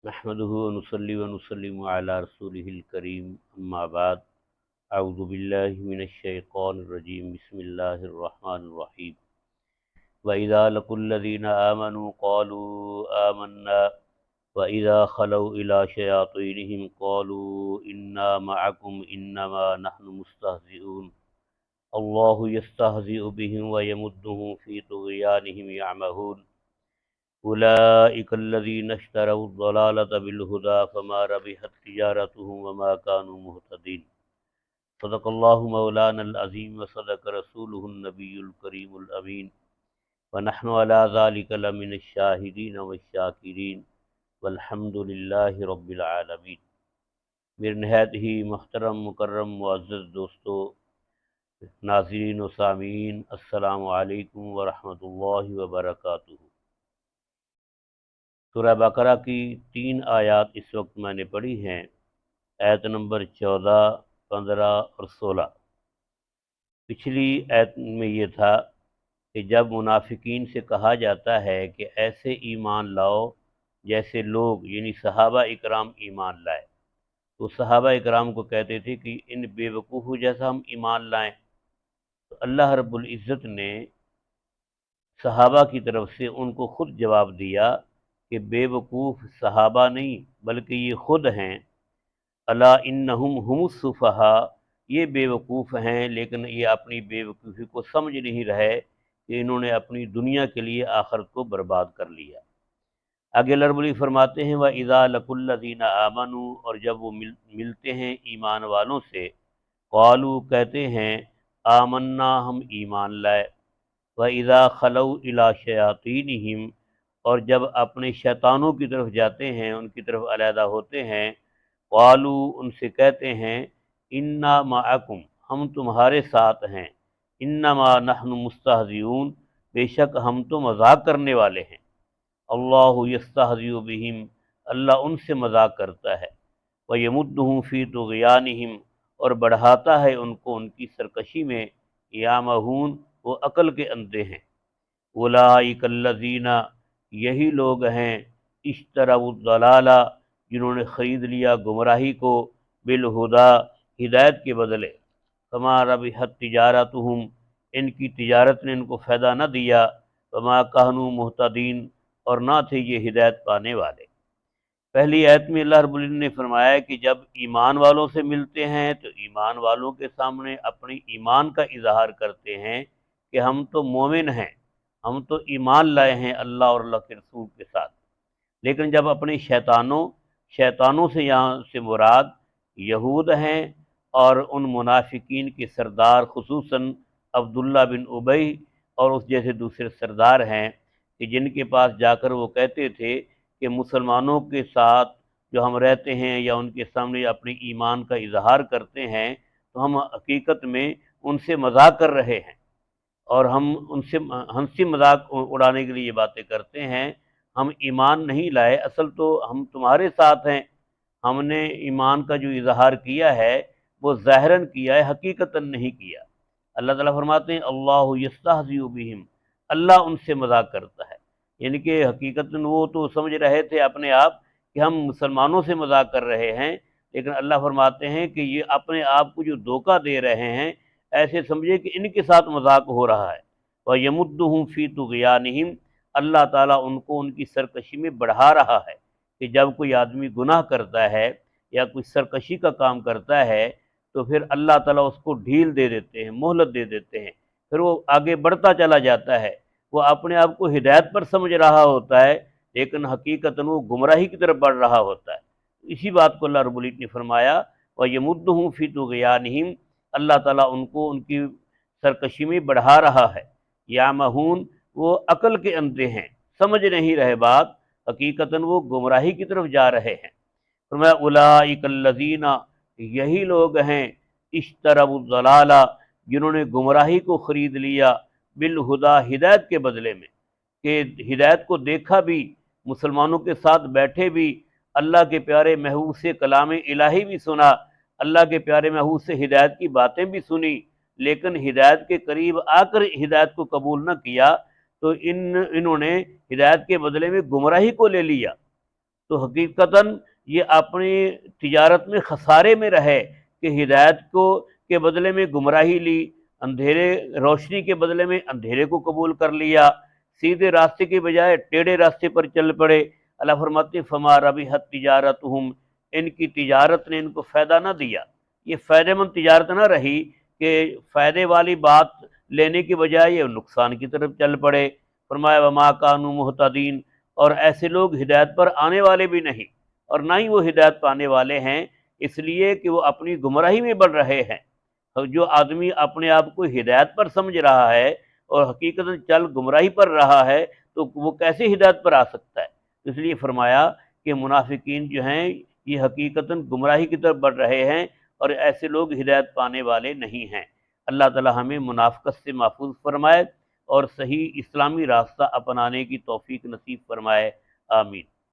نحمده ونصلي ونسلم على رسوله الكريم اما بعد اعوذ بالله من الشیطان الرجیم بسم اللہ الرحمن الرحیم وَإِذَا لَقُوا الَّذِينَ آمَنُوا قَالُوا آمَنَّا وَإِذَا خَلَوْا إِلَى شَيَاطِينِهِمْ قَالُوا إِنَّا مَعَكُمْ إِنَّمَا نَحْنُ مُسْتَهْزِئُونَ اللَّهُ يَسْتَهْزِئُ بِهِمْ وَيَمُدُّهُمْ فِي طُغْيَانِهِمْ يَعْمَهُونَ أُولَئِكَ الَّذِينَ اشْتَرَوُا الضَّلَالَةَ بِالْهُدَىٰ فَمَا رَبِحَتْ تِجَارَتُهُمْ وَمَا كَانُوا مُهْتَدِينَ صدق اللہ مولانا العظیم وصدق رسولہ النبی الکریم الامین ونحن علی ذلک لمن الشاہدین والشاکرین والحمد للہ رب العالمین۔ میرے نہایت ہی محترم مکرم معزز دوستو، ناظرین و سامعین، السلام علیکم ورحمۃ اللہ وبرکاتہ۔ سورہ بقرہ کی 3 آیات اس وقت میں نے پڑھی ہیں، آیت نمبر 14، 15 اور 16۔ پچھلی آیت میں یہ تھا کہ جب منافقین سے کہا جاتا ہے کہ ایسے ایمان لاؤ جیسے لوگ یعنی صحابہ اکرام ایمان لائے، تو صحابہ اکرام کو کہتے تھے کہ ان بے وقوفوں جیسا ہم ایمان لائیں۔ تو اللہ رب العزت نے صحابہ کی طرف سے ان کو خود جواب دیا کہ بے وقوف صحابہ نہیں بلکہ یہ خود ہیں، الا انہم ہم السفہاء، یہ بے وقوف ہیں لیکن یہ اپنی بے وقوفی کو سمجھ نہیں رہے کہ انہوں نے اپنی دنیا کے لیے آخرت کو برباد کر لیا۔ آگے اللہ رب العزت فرماتے ہیں وَإِذَا لَقُوا الَّذِينَ آمَنُوا، اور جب وہ ملتے ہیں ایمان والوں سے، قالوا کہتے ہیں آمنا ہم ایمان لائے، وَإِذَا خَلَوْا إِلَى شَيَاطِينِهِمْ، اور جب اپنے شیطانوں کی طرف جاتے ہیں، ان کی طرف علیحدہ ہوتے ہیں، قالوا ان سے کہتے ہیں انا معکم، ہم تمہارے ساتھ ہیں، انما نحن مستہزئون، بے شک ہم تو مذاق کرنے والے ہیں، اللہ یستہزئ بہم، اللہ ان سے مذاق کرتا ہے، ویمدہم فی طغیانہم، اور بڑھاتا ہے ان کو ان کی سرکشی میں، یامہون، وہ عقل کے اندھے ہیں، اولئک الذین، یہی لوگ ہیں، اشتروا الضلالہ، جنہوں نے خرید لیا گمراہی کو، بالہدا، ہدایت کے بدلے، فما ربحت تجارتہم، ان کی تجارت نے ان کو فائدہ نہ دیا، وما کانوا مہتدین، اور نہ تھے یہ ہدایت پانے والے۔ پہلی آیت میں اللہ رب العزت نے فرمایا کہ جب ایمان والوں سے ملتے ہیں تو ایمان والوں کے سامنے اپنی ایمان کا اظہار کرتے ہیں کہ ہم تو مومن ہیں، ہم تو ایمان لائے ہیں اللہ اور اللہ کے رسول کے ساتھ، لیکن جب اپنے شیطانوں سے، یہاں سے مراد یہود ہیں اور ان منافقین کے سردار خصوصاً عبداللہ بن ابی اور اس جیسے دوسرے سردار ہیں کہ جن کے پاس جا کر وہ کہتے تھے کہ مسلمانوں کے ساتھ جو ہم رہتے ہیں یا ان کے سامنے اپنے ایمان کا اظہار کرتے ہیں تو ہم حقیقت میں ان سے مذاق کر رہے ہیں، اور ہم ان سے ہنسی مذاق اڑانے کے لیے یہ باتیں کرتے ہیں، ہم ایمان نہیں لائے، اصل تو ہم تمہارے ساتھ ہیں، ہم نے ایمان کا جو اظہار کیا ہے وہ ظاہراً کیا ہے، حقیقتاً نہیں کیا۔ اللہ تعالیٰ فرماتے ہیں اللہ یستہزئ بہم، اللہ ان سے مذاق کرتا ہے، یعنی کہ حقیقتاً وہ تو سمجھ رہے تھے اپنے آپ کہ ہم مسلمانوں سے مذاق کر رہے ہیں، لیکن اللہ فرماتے ہیں کہ یہ اپنے آپ کو جو دھوکہ دے رہے ہیں، ایسے سمجھے کہ ان کے ساتھ مذاق ہو رہا ہے، وَيَمُدُّهُمْ فِي طُغْيَانِهِمْ، اللہ تعالیٰ ان کو ان کی سرکشی میں بڑھا رہا ہے کہ جب کوئی آدمی گناہ کرتا ہے یا کوئی سرکشی کا کام کرتا ہے تو پھر اللہ تعالیٰ اس کو ڈھیل دے دیتے ہیں، مہلت دے دیتے ہیں، پھر وہ آگے بڑھتا چلا جاتا ہے، وہ اپنے آپ کو ہدایت پر سمجھ رہا ہوتا ہے لیکن حقیقتاً وہ گمراہی کی طرف بڑھ رہا ہوتا ہے۔ اسی بات کو اللہ رب العزت نے فرمایا وَيَمُدُّهُمْ فِي طُغْيَانِهِمْ، اللہ تعالیٰ ان کو ان کی سرکشی میں بڑھا رہا ہے، یامہون، وہ عقل کے اندھے ہیں، سمجھ نہیں رہے بات، حقیقتاً وہ گمراہی کی طرف جا رہے ہیں۔ فرمایا اولئک الذین، یہی لوگ ہیں، اشتروا الضلالہ، جنہوں نے گمراہی کو خرید لیا، بالہدا، ہدایت کے بدلے میں، کہ ہدایت کو دیکھا بھی، مسلمانوں کے ساتھ بیٹھے بھی، اللہ کے پیارے محبوب سے کلام الہی بھی سنا، اللہ کے پیارے محبوب سے ہدایت کی باتیں بھی سنی، لیکن ہدایت کے قریب آ کر ہدایت کو قبول نہ کیا تو انہوں نے ہدایت کے بدلے میں گمراہی کو لے لیا، تو حقیقتاً یہ اپنی تجارت میں خسارے میں رہے کہ ہدایت کے بدلے میں گمراہی لی، اندھیرے روشنی کے بدلے میں اندھیرے کو قبول کر لیا، سیدھے راستے کے بجائے ٹیڑھے راستے پر چل پڑے۔ اللہ فرماتے فما ربحت تجارتہم، ان کی تجارت نے ان کو فائدہ نہ دیا، یہ فائدہ مند تجارت نہ رہی کہ فائدے والی بات لینے کی بجائے یہ نقصان کی طرف چل پڑے۔ فرمایا وما کانوا مہتدین، اور ایسے لوگ ہدایت پر آنے والے بھی نہیں، اور نہ ہی وہ ہدایت پانے والے ہیں، اس لیے کہ وہ اپنی گمراہی میں بڑھ رہے ہیں۔ اور جو آدمی اپنے آپ کو ہدایت پر سمجھ رہا ہے اور حقیقت چل گمراہی پر رہا ہے تو وہ کیسے ہدایت پر آ سکتا ہے؟ اس لیے فرمایا کہ منافقین جو ہیں یہ حقیقتاً گمراہی کی طرف بڑھ رہے ہیں، اور ایسے لوگ ہدایت پانے والے نہیں ہیں۔ اللہ تعالی ہمیں منافقت سے محفوظ فرمائے اور صحیح اسلامی راستہ اپنانے کی توفیق نصیب فرمائے، آمین۔